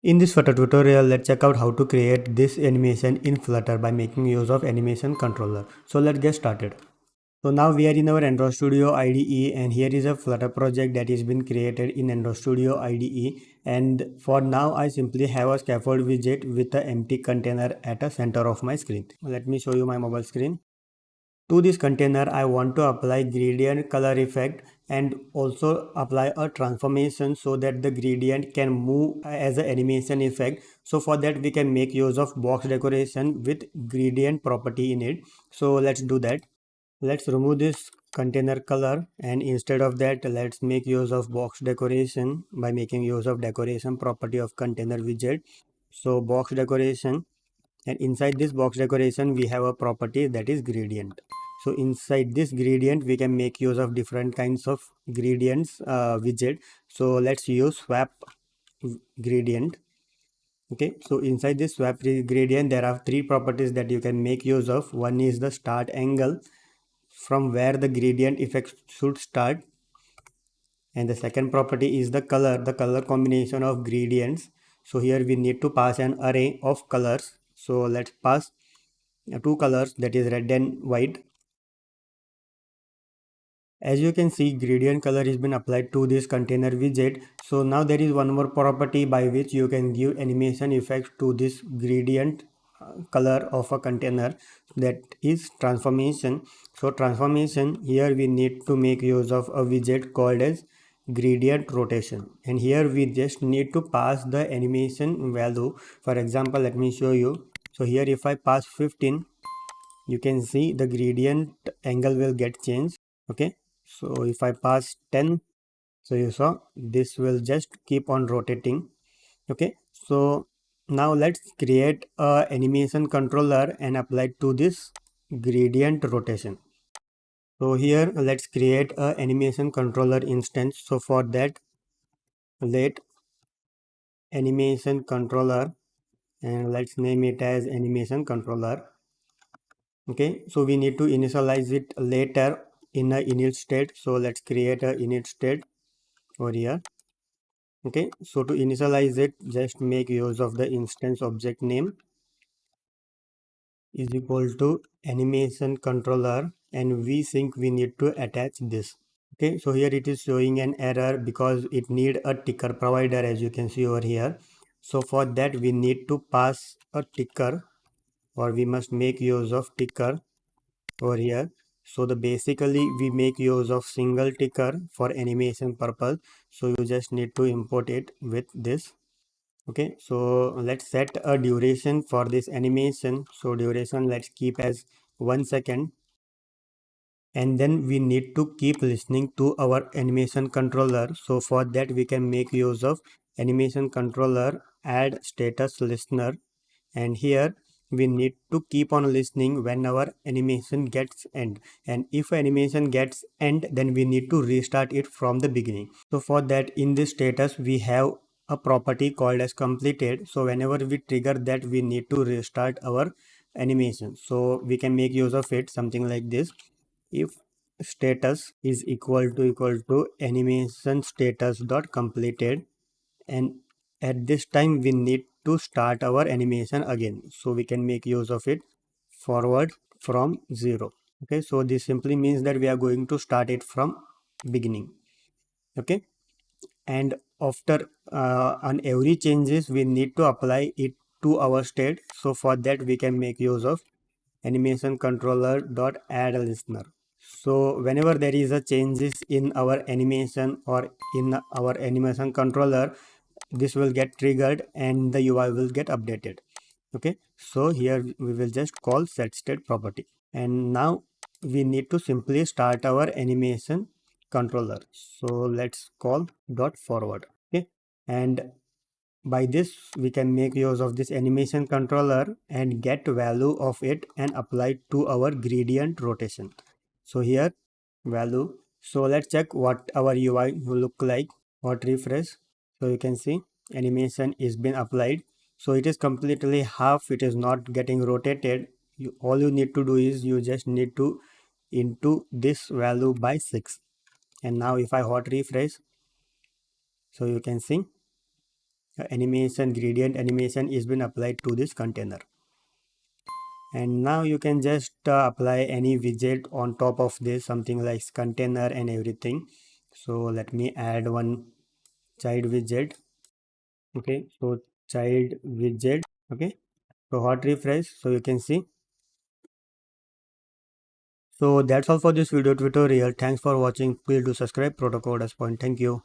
In this Flutter tutorial, let's check out how to create this animation in Flutter by making use of animation controller. So let's get started. So now we are in our Android Studio IDE, and here is a Flutter project that has been created in Android Studio IDE, and for now I simply have a scaffold widget with an empty container at the center of my screen. Let me show you my mobile screen. To this container, I want to apply gradient color effect and also apply a transformation so that the gradient can move as an animation effect. So for that we can make use of box decoration with gradient property in it. So let's do that. Let's remove this container color, and instead of that let's make use of box decoration by making use of decoration property of container widget. So box decoration, and inside this box decoration we have a property that is gradient. So inside this gradient we can make use of different kinds of gradients widget. So let's use swap gradient. Okay, so inside this swap gradient there are three properties that you can make use of. One is the start angle, from where the gradient effect should start, and the second property is the color combination of gradients. So here we need to pass an array of colors. So let's pass two colors, that is red and white. As you can see, gradient color has been applied to this container widget. So now there is one more property by which you can give animation effects to this gradient color of a container, that is transformation. So transformation, here we need to make use of a widget called as gradient rotation, and here we just need to pass the animation value. For example, let me show you. So here if I pass 15, you can see the gradient angle will get changed. Okay, so if I pass 10, so you saw this will just keep on rotating. Okay, so now let's create a animation controller and apply to this gradient rotation. So here let's create a animation controller instance. So for that, let animation controller, and let's name it as animation controller. Okay, so we need to initialize it later in a init state. So let's create a init state over here. Okay, so to initialize it, just make use of the instance object name is equal to animation controller, and we need to attach this. Okay, so here it is showing an error because it need a ticker provider, as you can see over here. So for that we need to pass a ticker, or we must make use of ticker over here. So the basically we make use of single ticker for animation purpose. So you just need to import it with this. Okay, so let's set a duration for this animation. So duration let's keep as 1 second, and then we need to keep listening to our animation controller. So for that we can make use of animation controller add status listener, and here we need to keep on listening when our animation gets end, and if animation gets end then we need to restart it from the beginning. So for that, in this status we have a property called as completed. So whenever we trigger that, we need to restart our animation. So we can make use of it something like this: if status is equal to animation status dot completed, and at this time we need to start our animation again. So we can make use of it forward from 0. Okay, so this simply means that we are going to start it from beginning. Okay, and after on every changes we need to apply it to our state. So for that we can make use of animation controller dot add a listener. So whenever there is a changes in our animation or in our animation controller, this will get triggered and the UI will get updated. Okay, so here we will just call set state property, and now we need to simply start our animation controller. So let's call dot forward. Okay, and by this we can make use of this animation controller and get value of it and apply to our gradient rotation. So here value. So let's check what our UI will look like. What refresh. So you can see animation is been applied. So it is completely half. It is not getting rotated. All you need to do is you just need to into this value by 6. And now if I hot refresh, so you can see animation, gradient animation is been applied to this container. And now you can just apply any widget on top of this, something like container and everything. So let me add one child widget. Okay, so child widget. Okay, so hot refresh, so you can see. So that's all for this video tutorial. Thanks for watching. Please do subscribe Protocol Point. Thank you.